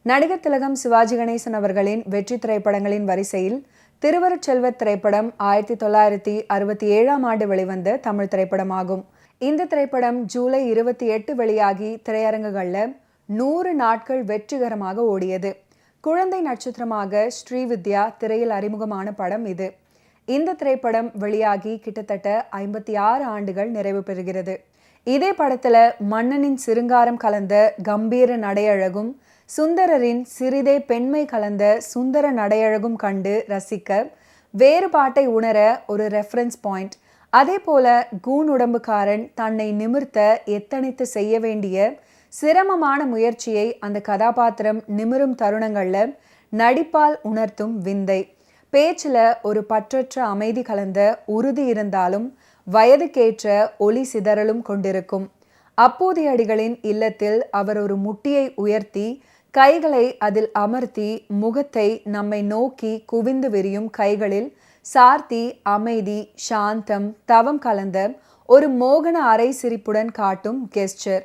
நடிகர் திலகம் சிவாஜி கணேசன் அவர்களின் வெற்றி திரைப்படங்களின் வரிசையில் திருவருட்செல்வர் திரைப்படம் 1967ஆம் ஆண்டு வெளிவந்த தமிழ் திரைப்படமாகும். இந்த திரைப்படம் ஜூலை 28 வெளியாகி திரையரங்குகளில் 100 நாட்கள் வெற்றிகரமாக ஓடியது. குழந்தை நட்சத்திரமாக ஸ்ரீவித்யா திரையில் அறிமுகமான படம் இது. இந்த திரைப்படம் வெளியாகி கிட்டத்தட்ட 56 ஆண்டுகள் நிறைவு பெறுகிறது. இதே படத்துல மன்னனின் சிருங்காரம் கலந்த கம்பீர நடையழகும் சுந்தரரின் சிறிதே பெண்மை கலந்த சுந்தர நடையழகும் கண்டு ரசிக்க வேறுபாட்டை உணர ஒரு ரெஃபரன்ஸ் பாயிண்ட். அதே போல கூன் உடம்புக்காரன் தன்னை நிமிர்த்த எத்தனித்து செய்ய வேண்டிய சிரமமான முயற்சியை அந்த கதாபாத்திரம் நிமிரும் தருணங்கள்ல நடிப்பால் உணர்த்தும் விந்தை. பேச்சில் ஒரு பற்றற்ற அமைதி கலந்த உறுதி இருந்தாலும் வயதுக்கேற்ற ஒளி சிதறலும் கொண்டிருக்கும். அப்பூதியடிகளின் இல்லத்தில் அவர் ஒரு முட்டியை உயர்த்தி கைகளை அதில் அமர்த்தி முகத்தை நம்மை நோக்கி குவிந்து விரியும் கைகளில் சார்த்தி அமைதி சாந்தம் தவம் கலந்த ஒரு மோகன அரை சிரிப்புடன் காட்டும் கெஸ்டர்.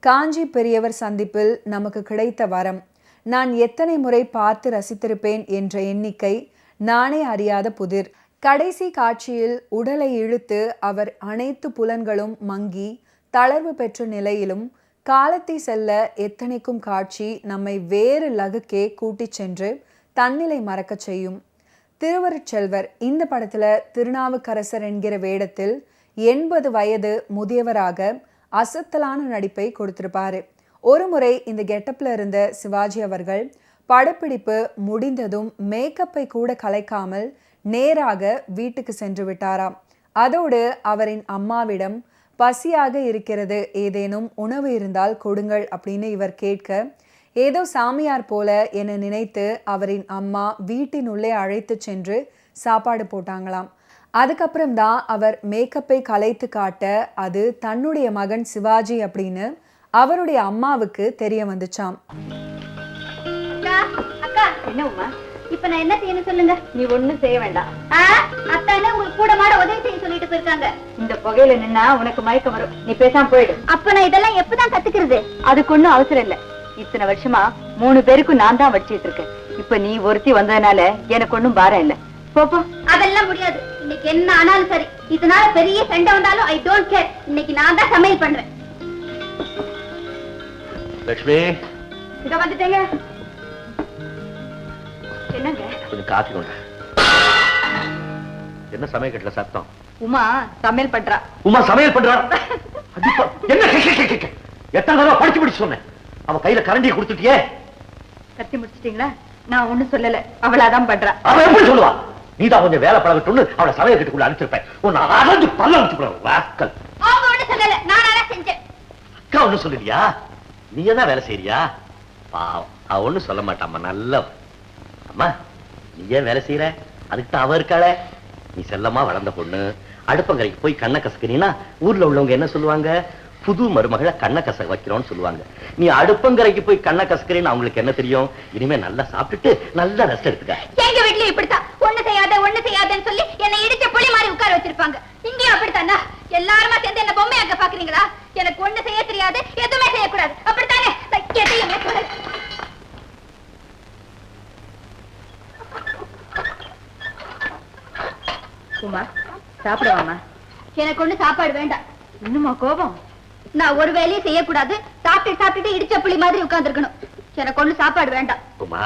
காஞ்சி பெரியவர் சந்திப்பில் நமக்கு கிடைத்த வரம். நான் எத்தனை முறை பார்த்து ரசித்திருப்பேன் என்ற எண்ணிக்கை நானே அறியாத புதிர். கடைசி காட்சியில் உடலை இழுத்து அவர் அனைத்து புலன்களும் மங்கி தளர்வு பெற்ற நிலையிலும் காலத்தை செல்ல எத்தனைக்கும் காட்சி நம்மை வேறு லகுக்கே கூட்டி சென்று தன்னிலை மறக்க செய்யும். திருவருட்செல்வர் இந்த படத்துல திருநாவுக்கரசர் என்கிற வேடத்தில் 80 வயது முதியவராக அசத்தலான நடிப்பை கொடுத்திருப்பாரு. ஒரு முறை இந்த கெட்டப்ல இருந்த சிவாஜி அவர்கள் படப்பிடிப்பு முடிந்ததும் மேக்கப்பை கூட கலைக்காமல் நேராக வீட்டுக்கு சென்று விட்டாராம். அதோடு அவரின் அம்மாவிடம் பசியாக இருக்கிறது, ஏதேனும் உணவு இருந்தால் கொடுங்கள் அப்படின்னு இவர் கேட்க ஏதோ சாமியார் போல என நினைத்து அவரின் அம்மா வீட்டின் உள்ளே அழைத்து சென்று சாப்பாடு போட்டாங்களாம். அதுக்கப்புறம் தான் அவர் மேக்கப்பை கலைத்து காட்ட அது தன்னுடைய மகன் சிவாஜி அப்படின்னு அவருடைய அம்மாவுக்கு தெரிய வந்துச்சாம். இப்ப நான் என்ன செய்யணும் சொல்லுங்க. நீ ஒண்ணும் செய்ய வேண்டாம். அத்தானே உங்களுக்கு கூட மாட உதவி செய்ய சொல்லிட்டு போயிருக்காங்க. இந்த புகையில நின்னா உனக்கு மயக்கம் வரும். நீ பேசாம போயிடு. அப்ப நான் இதெல்லாம் எப்பதான் கத்துக்கிறது? அதுக்கு ஒண்ணும் அவசரம் இல்ல. இத்தனை வருஷமா 3 பேருக்கும் நான் தான் வச்சிட்டு இருக்கேன். இப்ப நீ ஒருத்தி வந்ததுனால எனக்கு ஒண்ணும் பாரம் இல்ல. போப்போ. அதெல்லாம் முடியாது. இன்னைக்கு என்ன ஆனாலும் சரி. இதனால பெரிய சண்டை வந்தாலும் ஐ டோன்ட் கேர். இன்னைக்கு நான் தான் சமையல் பண்றேன். லட்சுமி, இத வந்துட்டேங்க. என்னங்க? கொஞ்சம் காஃபி கொண்டு. என்ன சமையல் கட்டல சத்தம்? உமா சமையல் பண்றா. உமா சமையல் பண்றா? என்ன எத்தனை தடவை படிச்சு படிச்சு சொன்னேன். அவ கையில கரண்டியை கொடுத்துட்டியே. கத்தி முடிச்சிட்டீங்களா? நான் ஒண்ணும் சொல்லல. அவளாதான் பண்றா. அவ எப்படி சொல்லுவா? நீதான் கொஞ்சம் வேலை பழகட்டும்னு அவளை சமையல் கட்டுக்குள்ள அனுப்பிச்சிருப்பேன். உன்னை அரைஞ்சு பல்ல அனுப்பிச்சுடுறேன். அவங்க ஒண்ணும் சொல்லல. நானா செஞ்சேன். அக்கா ஒண்ணும் சொல்லுறியா? நீ என்ன வேலை செய்யறியா? பாவம், அவ ஒண்ணும் சொல்ல மாட்டாமா. நல்ல அம்மா, நீ ஏன் வேலை செய்யற? அதுக்கு அவ இருக்காள. நீ செல்லமா வளர்ந்த பொண்ணு. அடுப்பங்கரைக்கு போய் கண்ணை கசக்குறீன்னா ஊர்ல உள்ளவங்க என்ன சொல்லுவாங்க? புது மருமகளை கண்ணை கச வைக்கிறோம்னு சொல்லுவாங்க. நீ அடுப்பங்கரைக்கு போய் கண்ணை கசக்குறேன்னு அவங்களுக்கு என்ன தெரியும்? இனிமே நல்லா சாப்பிட்டுட்டு நல்லா ரெஸ்ட் எடுத்துக்க. எங்க வீட்லயும் இப்படித்தான். ஒண்ணு செய்யாதன்னு சொல்லி என்னை இடிச்ச புலி மாதிரி உட்கார வச்சிருப்பாங்க. இங்கேயும் அப்படித்தானா? எல்லாருமா சேர்ந்து என்ன பொம்மையாக்க பாக்குறீங்களா? எனக்கு ஒண்ணு செய்ய தெரியாது, எதுவுமே செய்யக்கூடாது. அப்படித்தானே? எதையுமே கூடாது. உமா சாப்பிடுவாமா? எனக்கு ஒண்ணு சாப்பாடு வேண்டாம். இன்னுமா கோபம்? நான் ஒரு வேலையும் செய்யக்கூடாது. சாப்பிட்டு இடிச்ச புலி மாதிரி உட்கார்ந்து இருக்கணும். எனக்கு ஒண்ணு சாப்பாடு வேண்டாம். உமா,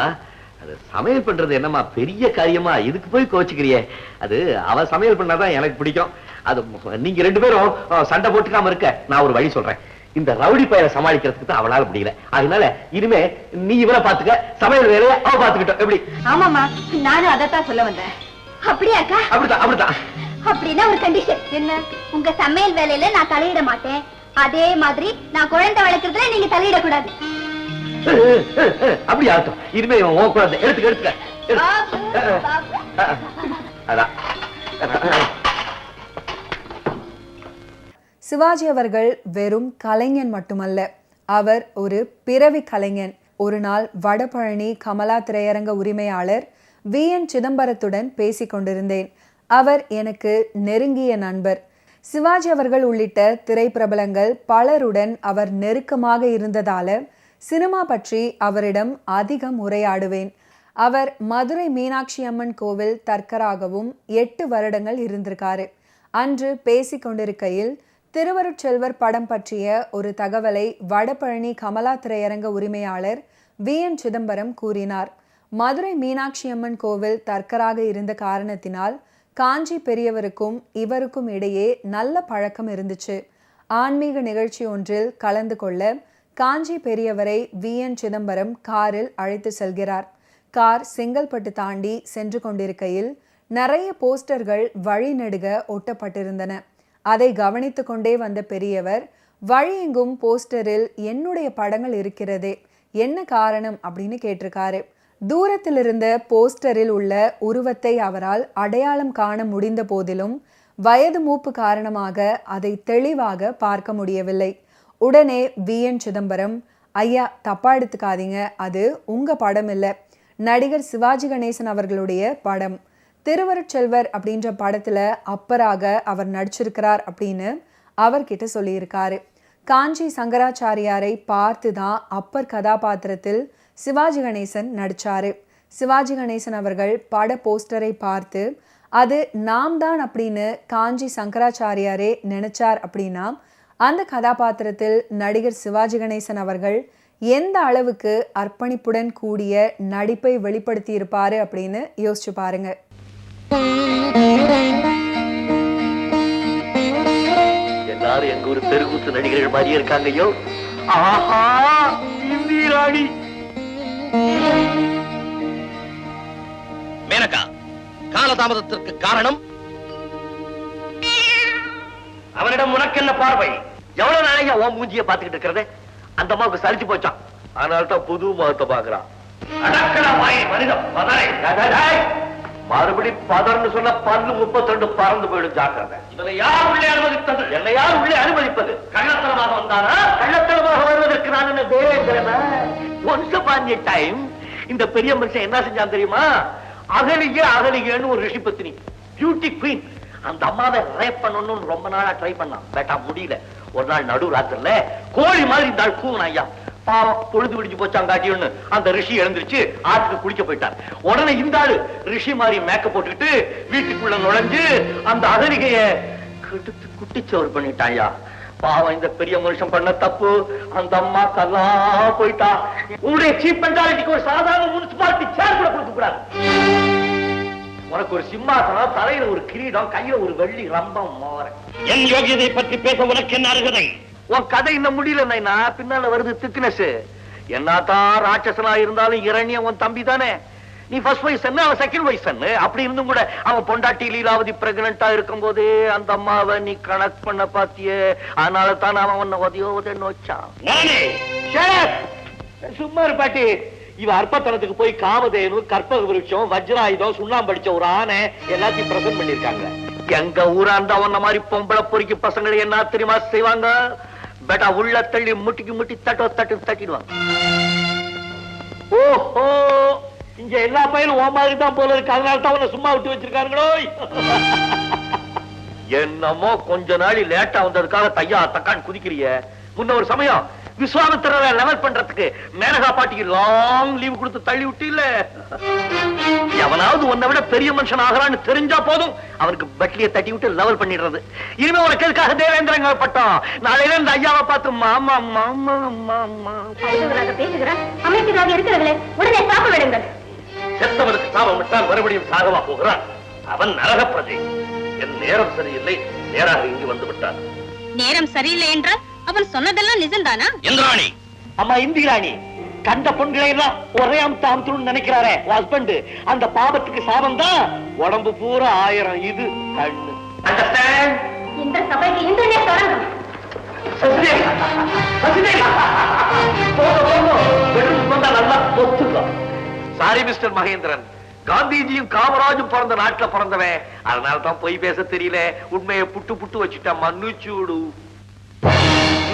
அது சமையல் பண்றது என்னமா பெரிய காரியமா? இதுக்கு போய் கோச்சுக்கிறியே. அது அவ சமையல் பண்ணாதான் எனக்கு பிடிக்கும். அது நீங்க 2 பேரும் சண்டை போட்டுக்காம இருக்க நான் ஒரு வழி சொல்றேன். இந்த ரவுடி பையனை சமாளிக்கிறதுக்கு தான் அவளால முடியல. அதனால இனிமே நீ இவரை பாத்துக்க, சமையல் வேலையை அவ பாத்துக்கிட்டோம். எப்படி? ஆமாமா, நானும் அதைத்தான் சொல்ல வந்தேன். அப்படியாக்கா? அப்படித்தான். அப்படின்னா ஒரு கண்டிஷன். என்ன? உங்க சமையல் வேலையில நான் தலையிட மாட்டேன். அதே மாதிரி நான் குழந்தை வளர்க்கறதுல நீங்க தலையிடக்கூடாது. அப்படி ஆகட்டும். இனிமே உன் குழந்தை எடுத்துக்க. சிவாஜி அவர்கள் வெறும் கலைஞன் மட்டுமல்ல, அவர் ஒரு பிறவி கலைஞன். ஒரு நாள் வடபழனி கமலா திரையரங்க உரிமையாளர் VN சிதம்பரத்துடன் பேசிக் கொண்டிருந்தேன். அவர் எனக்கு நெருங்கிய நண்பர். சிவாஜி அவர்கள் உள்ளிட்ட திரைப்பிரபலங்கள் பலருடன் அவர் நெருக்கமாக இருந்ததால சினிமா பற்றி அவரிடம் அதிகம் உரையாடுவேன். அவர் மதுரை மீனாட்சி அம்மன் கோவில் தர்க்கராகவும் 8 வருடங்கள் இருந்திருக்காரு. அன்று பேசிக்கொண்டிருக்கையில் திருவருட்செல்வர் படம் பற்றிய ஒரு தகவலை வடபழனி கமலா திரையரங்க உரிமையாளர் VN சிதம்பரம் கூறினார். மதுரை மீனாட்சி அம்மன் கோவில் தர்க்கராக இருந்த காரணத்தினால் காஞ்சி பெரியவருக்கும் இவருக்கும் இடையே நல்ல பழக்கம் இருந்துச்சு. ஆன்மீக நிகழ்ச்சி ஒன்றில் கலந்து கொள்ள காஞ்சி பெரியவரை VN சிதம்பரம் காரில் அழைத்து செல்கிறார். கார் செங்கல்பட்டு தாண்டி சென்று கொண்டிருக்கையில் நிறைய போஸ்டர்கள் வழிநெடுக ஒட்டப்பட்டிருந்தன. அதை கவனித்து கொண்டே வந்த பெரியவர், வழியெங்கும் போஸ்டரில் என்னுடைய படங்கள் இருக்கிறதே, என்ன காரணம் அப்படின்னு கேட்டிருக்காரு. தூரத்தில் இருந்த போஸ்டரில் உள்ள உருவத்தை அவரால் அடையாளம் காண முடிந்த போதிலும் வயது மூப்பு காரணமாக அதை தெளிவாக பார்க்க முடியவில்லை. உடனே VN சிதம்பரம், ஐயா தப்பா எடுத்துக்காதீங்க, அது உங்க படம் இல்லை, நடிகர் சிவாஜி கணேசன் அவர்களுடைய படம். திருவருட்செல்வர் அப்படின்ற படத்துல அப்பராக அவர் நடிச்சிருக்கிறார் அப்படின்னு அவர்கிட்ட சொல்லியிருக்காரு. காஞ்சி சங்கராச்சாரியாரை பார்த்து தான் அப்பர் கதாபாத்திரத்தில் சிவாஜி கணேசன் நடிச்சாரு. சிவாஜி கணேசன் அவர்கள் பட போஸ்டரை பார்த்து அது நாம் தான் அப்படின்னு காஞ்சி சங்கராச்சாரியாரே நினைச்சார் அப்படின்னா அந்த கதாபாத்திரத்தில் நடிகர் சிவாஜி கணேசன் அவர்கள் எந்த அளவுக்கு அர்ப்பணிப்புடன் கூடிய நடிப்பை வெளிப்படுத்தி இருப்பாரு அப்படின்னு யோசிச்சு பாருங்க. எல்லாரும் எங்க ஒரு தெருக்கூத்து நடிகர்கள் மாதிரியே இருக்காங்க. ஐயோ ஆஹா, இந்திராணி மேனகா, காலதாமதத்திற்கு காரணம்? அவனிடம் உனக்கு என்ன பார்வை? எவ்வளவு நாளையா உன் மூஞ்சிய பாத்துக்கிட்டு இருக்கிறது? அந்த அம்மாவுக்கு சலிச்சு போச்சான், அதனால தான் புது முகத்தை பாக்குறான். மறுபடி பதர்னு சொன்ன 32 பறந்து போயிடும், ஜாக்கிரதை. இவனை யார் உள்ளே அனுமதித்தது? என்னை யார் உள்ளே அனுமதிப்பது? கள்ளத்தனமாக வந்தானா? கள்ளத்தனமாக வருவதற்கு நான் என்ன தேவேந்திரனா? ஒன்ஸ் அபான் எ டைம் இந்த பெரிய மனுஷன் என்ன செஞ்சான் தெரியுமா? அகலிகேன்னு ஒரு ரிஷி பத்தினி, பியூட்டி குவீன், அந்த அம்மாவை ரேப் பண்ணணும்னு ரொம்ப நாளா ட்ரை பண்ணான். பேட்டா முடியல. ஒரு நாள் நடு ராத்திரில கோழி மாதிரி இந்த ஆள் கூவன். ஐயா பாவம், பொழுது விடிஞ்சு போச்சாங்காட்டின்னு அந்த ரிஷி எழுந்திருச்சு ஆற்றுக்கு குளிக்க போயிட்டார். உடனே இந்த ஆளு ரிஷி மாதிரி மேக்கப் போட்டுக்கிட்டு வீட்டுக்குள்ள நுழைஞ்சு அந்த அகலிகைய கெடுத்து குட்டிச்சோறு பண்ணிட்டான். ஐயா பாவம், இந்த பெரிய மனுஷன் பண்ண தப்பு. அந்த அம்மா கல்லா போயிட்டா. உங்களுடைய சீப் மென்டாலிட்டிக்கு ஒரு சாதாரண முனிசிபாலிட்டி சேர் கூட கொடுக்க கூடாது. உனக்கு ஒரு சிம்மாசனம், தலையில ஒரு கிரீடம், கையில ஒரு வெள்ளி ரம்பம் மோர. என் யோகியதை பற்றி பேச உனக்கு என்ன அருகதை? உன் கதை இன்னும் முடியல நைனா, பின்னால வருது திக்னஸ். என்னதான் ராட்சசனா இருந்தாலும் இரணியம் உன் தம்பி தானே. நீ ஃபர்ஸ்ட் வயசு, அவன் செகண்ட் வயசு. அப்படி இருந்தும் கூட அவன் பொண்டாட்டி லீலாவதி பிரெக்னண்டா இருக்கும் போதே அந்த அம்மாவை நீ கனெக்ட் பண்ண பாத்தியே. அதனால தான் அவன் உன்னை உதயோதன்னு வச்சான். சும்மா இருப்பாட்டி. இவ அற்பத்தனத்துக்கு போய் காமதேனு, கற்பக விருட்சம், வஜ்ராயுதம், சுண்ணாம்பு படிச்ச ஒரு ஆணை எல்லாத்தையும் பிரசன்ட் பண்ணிருக்காங்க. எங்க ஊராண்டா உன்ன மாதிரி பொம்பளை பொறுக்கி பசங்களை என்ன தெரியுமா செய்வாங்க? பேட்டா உள்ள தள்ளி முட்டிக்கு தட்டிடுவாங்க. ஓஹோ, இங்க எல்லா பையனும் ஓ மாதிரி தான் போல இருக்கு, அதனால தான் உன்னை சும்மா விட்டு வச்சிருக்காங்களோ. என்னமோ கொஞ்ச நாள் லேட்டா வந்ததுக்காக தையா தக்கான்னு குதிக்கிறிய. முன்ன ஒரு சமயம் விஸ்வாமித்திரரை லெவல் பண்றதுக்கு மேனகா பாட்டிக்கு லாங் லீவ் கொடுத்து தள்ளி விட்டு இல்ல. எவனாவது உன்னை விட பெரிய மனுஷன் ஆகிறான்னு தெரிஞ்சா போதும் அவனுக்கு பட்லியை தட்டி விட்டு லெவல் பண்ணிடுறது. இனிமே உனக்கு எதுக்காக தேவேந்திரங்க பட்டம்? நாளையில இந்த ஐயாவை பார்த்து மாமா மாமா மாமா பேசுகிறார். அமைச்சராக இருக்கிறவர்களே, உடனே சாப்பிட விடுங்கள். செத்தவனுக்கு சாபம் விட்டால் மறுபடியும் சாகவா போகிறான்? அவன் நரக பிரஜை. என் நேரம் சரியில்லை, நேராக இங்கு வந்து விட்டான். நேரம் சரியில்லை என்றால் அவன் சொன்னதெல்லாம் நிஜம்தானா? இந்திராணி, அம்மா இந்திராணி, கண்ட பொண்களை எல்லாம் ஒரே அமுத்தாமத்துன்னு நினைக்கிறாரே ஹஸ்பண்ட், அந்த பாபத்துக்கு சாபம் தான் உடம்பு பூரா 1000 இது கண்ணு. இந்த சபைக்கு இந்திரனே தொடங்கும். சாரி மிஸ்டர் மகேந்திரன், காந்திஜியும் காமராஜும் பிறந்த நாட்டுல பிறந்தவன், அதனால தான் பொய் பேச தெரியல. உண்மையை புட்டு புட்டு வச்சுட்டா மன்னிச்சூடு.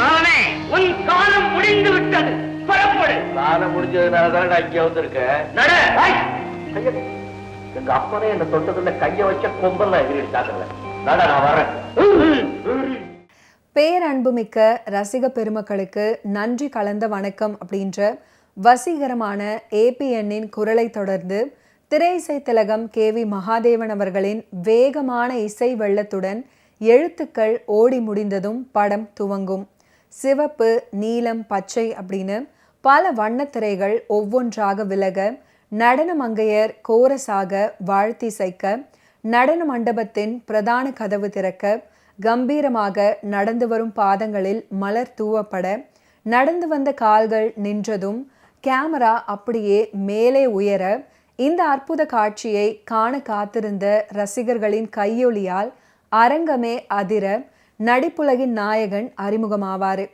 நானே உன் காலம் முடிந்து விட்டது, புறப்படு. காலம் முடிஞ்சதுனாலதான் இங்க வந்திருக்க. எங்க அப்பனே என்ன தொட்டதுல கைய வச்ச கொம்பெல்லாம் எகிரிட்டாங்கல்ல. நான் வரேன். பேரன்புமிக்க ரசிக பெருமக்களுக்கு நன்றி கலந்த வணக்கம் அப்படின்ற வசீகரமான ஏபிஎன்னின் குரலை தொடர்ந்து திரை இசை திலகம் KV மகாதேவன் அவர்களின் வேகமான இசை வெள்ளத்துடன் எழுத்துக்கள் ஓடி முடிந்ததும் படம் துவங்கும். சிவப்பு, நீலம், பச்சை அப்படின்னு பல வண்ணத்திரைகள் ஒவ்வொன்றாக விலக, நடன மங்கையர் கோரஸாக வாழ்த்திசைக்க, நடன மண்டபத்தின் பிரதான கதவு திறக்க, கம்பீரமாக நடந்து வரும் பாதங்களில் மலர் தூவப்பட, நடந்து வந்த கால்கள் நின்றதும் கேமரா அப்படியே மேலே உயர, இந்த அற்புத காட்சியை காண காத்திருந்த ரசிகர்களின் கையொலியால் அரங்கமே அதிர நடிப்புலகின் நாயகன் அறிமுகமாவாரு.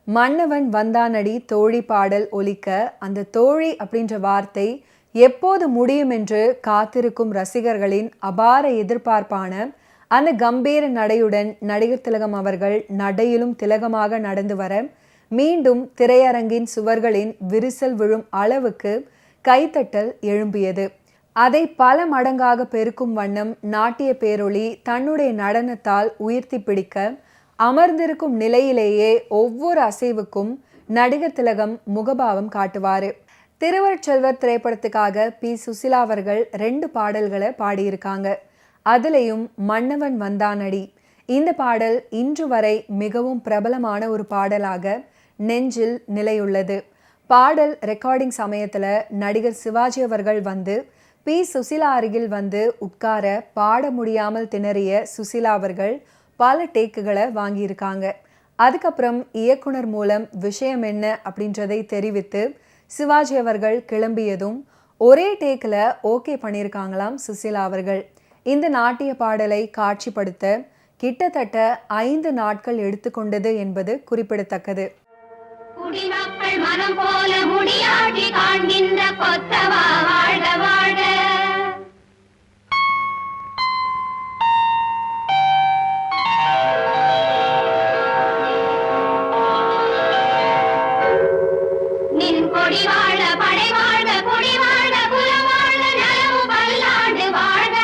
மன்னவன் வந்தானடி தோழி பாடல் ஒலிக்க, அந்த தோழி அப்படின்ற வார்த்தை எப்போது முடியும் என்று காத்திருக்கும் ரசிகர்களின் அபார எதிர்பார்ப்பான அந்த கம்பீர நடையுடன் நடிகர் திலகம் அவர்கள் நடையிலும் திலகமாக நடந்து வர, மீண்டும் திரையரங்கின் சுவர்களின் விரிசல் விழும் அளவுக்கு கைத்தட்டல் எழும்பியது. அதை பல மடங்காக பெருக்கும் வண்ணம் நாட்டிய பேரொளி தன்னுடைய நடனத்தால் உயர்த்தி பிடிக்க, அமர்ந்திருக்கும் நிலையிலேயே ஒவ்வொரு அசைவுக்கும் நடிகர் திலகம் முகபாவம் காட்டுவாரு. திருவருட்செல்வர் திரைப்படத்துக்காக P. சுசிலா அவர்கள் 2 பாடல்களை பாடியிருக்காங்க. அதுலேயும் மன்னவன் வந்தானடி இந்த பாடல் இன்று வரை மிகவும் பிரபலமான ஒரு பாடலாக நெஞ்சில் நிலையுள்ளது. பாடல் ரெக்கார்டிங் சமயத்தில் நடிகர் சிவாஜி அவர்கள் வந்து P. சுசிலா அருகில் வந்து உட்கார பாட முடியாமல் திணறிய சுசிலா அவர்கள் பல டேக்குகளை வாங்கியிருக்காங்க. அதுக்கப்புறம் இயக்குனர் மூலம் விஷயம் என்ன அப்படின்றதை தெரிவித்து சிவாஜி அவர்கள் கிளம்பியதும் ஒரே டேக்கில் ஓகே பண்ணியிருக்காங்களாம் சுசிலா அவர்கள். இந்த நாட்டிய பாடலை காட்சிப்படுத்த கிட்டத்தட்ட 5 நாட்கள் எடுத்துக்கொண்டது என்பது குறிப்பிடத்தக்கது. குடிமக்கள் மனம் போல முடியாட்டி காண்கின்ற கொத்தவா வாழ்க வாழ்க. நின் கொடி வாழ, படை வாழ்க, குடி வாழ்க, குலம் வாழ்க, நலமு பல்லாண்டு வாழ்க.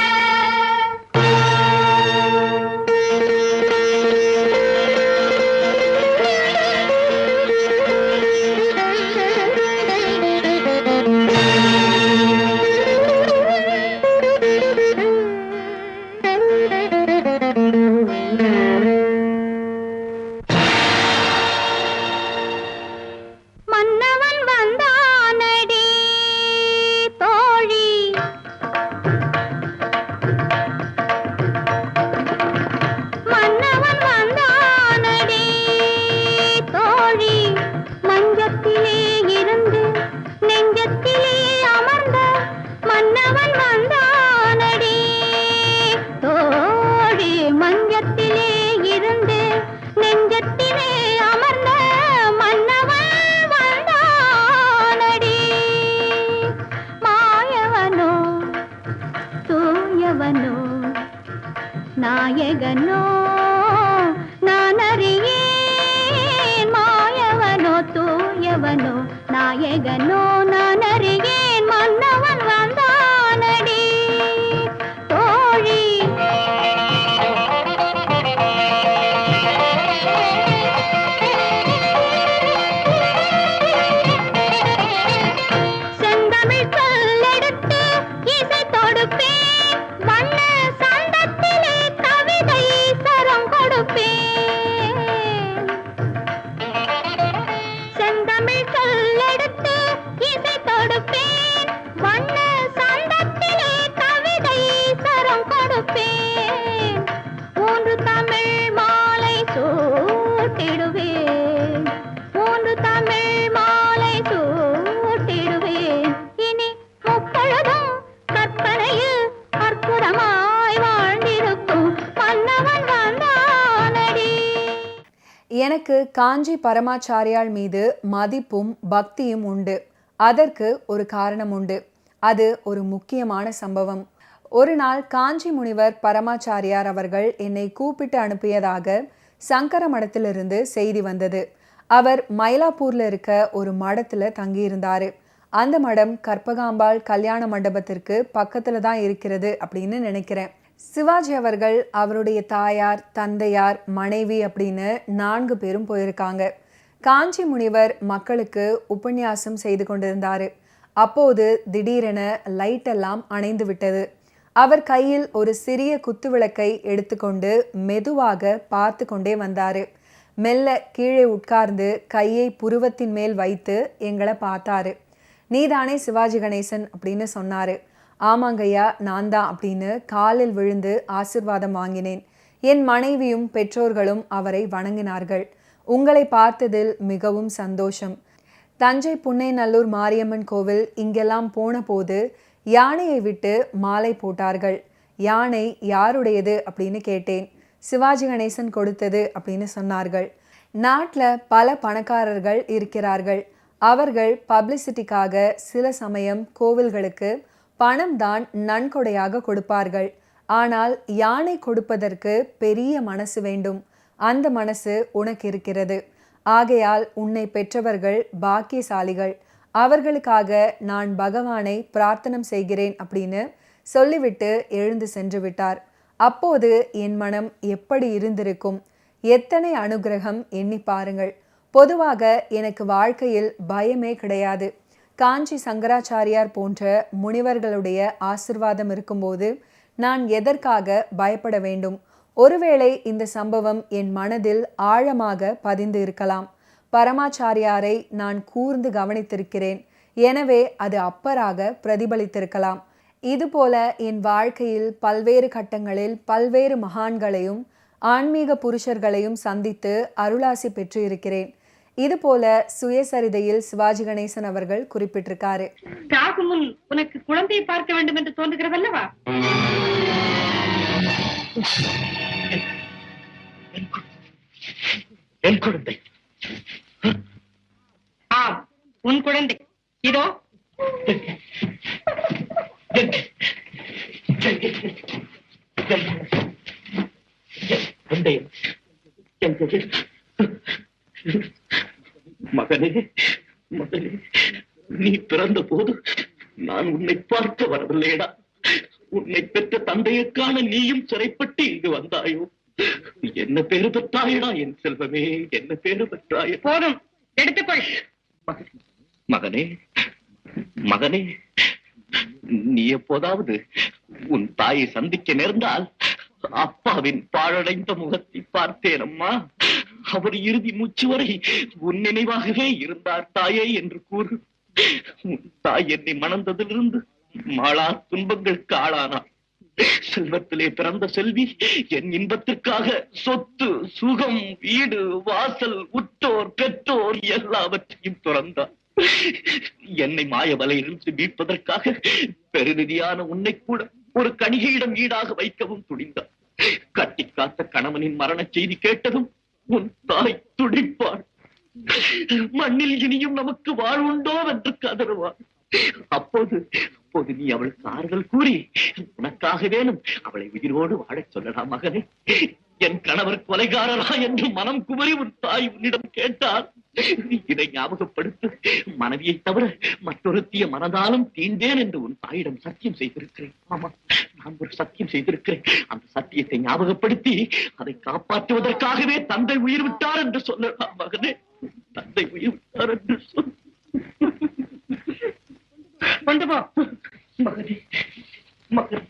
மன்னவன் வந்தானடி தோழி, மன்னவன் வந்தானடி தோழி, மஞ்சத்திலே இருந்து நெஞ்சத்திலே அமர்ந்த மன்னவன் வந்தானடி தோழி, மஞ்சத்திலே இருந்து நெஞ்சத்திலே அமர்ந்த மன்னவன் வந்தானடி. மாயவனோ தூயவனோ நாயகனோ நான் அறியேன், மாயவனோ தூயவனோ நாயகனோ நான் அறியேன், மன்னவன் வந்தானடி தோழி. செந்தமிழ் சொல்லெடுத்து இசை தொடுப்பேன், வண்ண சந்தத்திலே கவிதை சரம் கொடுப்பேன். செந்தமிழ் சொல்லெடுத்து இசை தொடுப்பேன், வண்ண சந்தத்திலே கவிதை சரம் கொடுப்பேன். 3 தமிழ் மாலை சூட்டிடுவேன், 3 தமிழ் மாலை சூட்டிடுவேன். இனி முப்பொழுதும் கற்பனையில் அற்புதமாய் வாழ்ந்திருக்கும் மன்னவன் வந்தானடி. எனக்கு காஞ்சி பரமாச்சாரியால் மீது மதிப்பும் பக்தியும் உண்டு. அதற்கு ஒரு காரணம் உண்டு. அது ஒரு முக்கியமான சம்பவம். ஒரு நாள் காஞ்சி முனிவர் பரமாச்சாரியார் அவர்கள் என்னை கூப்பிட்டு அனுப்பியதாக சங்கர மடத்திலிருந்து செய்தி வந்தது. அவர் மயிலாப்பூர்ல இருக்க ஒரு மடத்துல தங்கியிருந்தாரு. அந்த மடம் கற்பகாம்பாள் கல்யாண மண்டபத்திற்கு பக்கத்துல தான் இருக்கிறது அப்படின்னு நினைக்கிறேன். சிவாஜி அவர்கள் அவருடைய தாயார், தந்தையார், மனைவி அப்படின்னு 4 பேரும் போயிருக்காங்க. காஞ்சி முனிவர் மக்களுக்கு உபன்யாசம் செய்து கொண்டிருந்தாரு. அப்போது திடீரென லைட் எல்லாம் அணைந்து விட்டது. அவர் கையில் ஒரு சிறிய குத்துவிளக்கை எடுத்துக்கொண்டு மெதுவாக பார்த்து கொண்டே வந்தாரு. மெல்ல கீழே உட்கார்ந்து கையை புருவத்தின் மேல் வைத்து எங்களை பார்த்தாரு. நீதானே சிவாஜி கணேசன் அப்படின்னு சொன்னாரு. ஆமாங்கய்யா, நான் தான் அப்படின்னு காலில் விழுந்து ஆசிர்வாதம் வாங்கினேன். என் மனைவியும் பெற்றோர்களும் அவரை வணங்கினார்கள். உங்களை பார்த்ததில் மிகவும் சந்தோஷம். தஞ்சை புன்னைநல்லூர் மாரியம்மன் கோவில் இங்கெல்லாம் போன போது யானையை விட்டு மாலை போட்டார்கள். யானை யாருடையது அப்படின்னு கேட்டேன். சிவாஜி கணேசன் கொடுத்தது அப்படின்னு சொன்னார்கள். நாட்டில் பல பணக்காரர்கள் இருக்கிறார்கள். அவர்கள் பப்ளிசிட்டிக்காக சில சமயம் கோவில்களுக்கு பணம் தான் நன்கொடையாக கொடுப்பார்கள். ஆனால் யானை கொடுப்பதற்கு பெரிய மனசு வேண்டும். அந்த மனசு உனக்கு இருக்கிறது. ஆகையால் உன்னை பெற்றவர்கள் பாக்கியசாலிகள். அவர்களுக்காக நான் பகவானை பிரார்த்தனம் செய்கிறேன் அப்படின்னு சொல்லிவிட்டு எழுந்து சென்று விட்டார். அப்போது என் மனம் எப்படி இருந்திருக்கும்? எத்தனை அனுகிரகம் எண்ணி பாருங்கள். பொதுவாக எனக்கு வாழ்க்கையில் பயமே கிடையாது. காஞ்சி சங்கராச்சாரியார் போன்ற முனிவர்களுடைய ஆசிர்வாதம் இருக்கும்போது நான் எதற்காக பயப்பட வேண்டும்? ஒருவேளை இந்த சம்பவம் என் மனதில் ஆழமாக பதிந்து இருக்கலாம். பரமாச்சாரியாரை நான் கூர்ந்து கவனித்திருக்கிறேன். எனவே அது அப்பராக பிரதிபலித்திருக்கலாம். இதுபோல என் வாழ்க்கையில் பல்வேறு கட்டங்களில் பல்வேறு மகான்களையும் ஆன்மீக புருஷர்களையும் சந்தித்து அருளாசி பெற்று இருக்கிறேன். இதுபோல சுயசரிதையில் சிவாஜி கணேசன் அவர்கள் குறிப்பிட்டிருக்காரு. சாகும் முன் உனக்கு குழந்தையை பார்க்க வேண்டும் என்று தோன்றுகிறதல்லவா? என் குழந்தை. ஆம், உன் குழந்தை இதோ. மகனே, மகனே, நீ பிறந்த போது நான் உன்னை பார்க்க வரவில்லையடா. உன்னை பெற்ற தந்தையைக்கான நீயும் சிறைப்பட்டு இங்கு வந்தாயோ? என்ன பேரு பெற்றாயடா என் செல்வமே, என்ன பேரு பெற்றாய? போதும், எடுத்துக்கொள். மகனே, மகனே, நீ எப்போதாவது உன் தாயை சந்திக்க நேர்ந்தால் அப்பாவின் பாழடைந்த முகத்தை பார்த்தேன் அம்மா. அவர் இறுதி மூச்சு வரை உன் நினைவாகவே இருந்தார் தாயே என்று கூறு. உன் தாய் என்னை மணந்ததிலிருந்து மாளா துன்பங்களுக்கு ஆளானார். செல்வத்திலே பிறந்த செல்வி என் இன்பத்திற்காக சொத்து, சுகம், வீடு, வாசல், உற்றோர், பெற்றோர் எல்லாவற்றையும் துறந்தார். என்னை மாய வலையிலிருந்து மீட்பதற்காக பெருநிதியான உன்னை கூட ஒரு கணிகையிடம் ஈடாக வைக்கவும் துணிந்தார். கட்டி காத்த கணவனின் மரண செய்தி கேட்டதும் உன் தாய் துடிப்பாள். மண்ணில் இனியும் நமக்கு வாழ்வுண்டோ என்று கதறுவாள். அப்போது நீ அவளுக்கு ஆறுதல் கூறி உனக்காக வேணும் அவளை உயிரோடு வாழச் சொல்லலாம். மகனே, என் கணவர் கொலைகாரரா என்று மனம் குமரி உன் தாய் உன்னிடம் கேட்டார். இதை ஞாபகப்படுத்த மனைவியை தவிர மற்றொருத்திய மனதாலும் தீண்டேன் என்று உன் தாயிடம் சத்தியம் செய்திருக்கிறேன். ஆமா, நான் ஒரு சத்தியம் செய்திருக்கிறேன். அந்த சத்தியத்தை ஞாபகப்படுத்தி அதை காப்பாற்றுவதற்காகவே தந்தை உயிர் விட்டார் என்று சொல்லலாம். மகனே, தந்தை உயிர் விட்டார் என்று சொல். கொண்டு போ. மகனே, மகனே,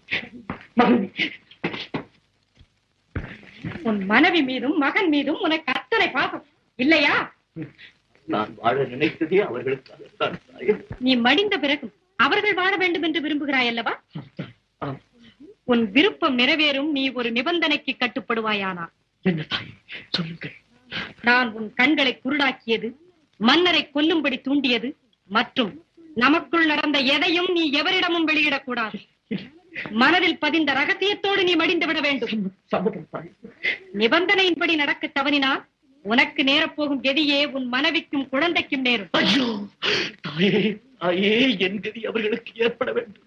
மகனே, உன் மனைவி மீதும் மகன் மீதும் உனக்கு அத்தனை பாசம் இல்லையா? நான் வாழ நினைத்ததே அவர்களுக்காகத்தான் தாயே. நீ மடிந்த பிறகும் அவர்கள் வாழ வேண்டும் என்று விரும்புகிறாய் அல்லவா? உன் விருப்பம் நிறைவேறும். நீ ஒரு நிபந்தனைக்கு கட்டுப்படுவாயானா? என்ன தாய், சொல்லுங்கள். நான் உன் கண்களை குருடாக்கியது, மன்னரை கொல்லும்படி தூண்டியது மற்றும் நமக்குள் நடந்த எதையும் நீ எவரிடமும் வெளியிடக்கூடாது. மனதில் பதிந்த ரகசியத்தோடு நீ மடிந்து விட வேண்டும். நிபந்தனையின்படி நடக்க தவறினால் உனக்கு நேரப்போகும் கதியே உன் மனைவிக்கும் குழந்தைக்கும் நேரும். ஐயோ தாயே, தாயே, என் கதி அவர்களுக்கு ஏற்பட வேண்டும்.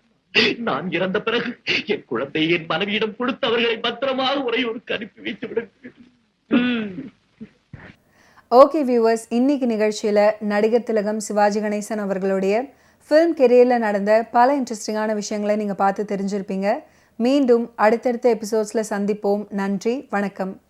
நான் இறந்த பிறகு என் குழந்தையை என் மனைவியிடம் கொடுத்து அவர்களை பத்திரமாக உறையூருக்கு அனுப்பி வைத்து விடுங்கள். ஓகே வியூவர்ஸ், இன்னைக்கு நிகழ்ச்சியில் நடிகர் திலகம் சிவாஜி கணேசன் அவர்களுடைய ஃபிலிம் கெரியரில் நடந்த பல இன்ட்ரெஸ்டிங்கான விஷயங்களை நீங்கள் பார்த்து தெரிஞ்சிருப்பீங்க. மீண்டும் அடுத்தடுத்த எபிசோட்ஸ்ல சந்திப்போம். நன்றி, வணக்கம்.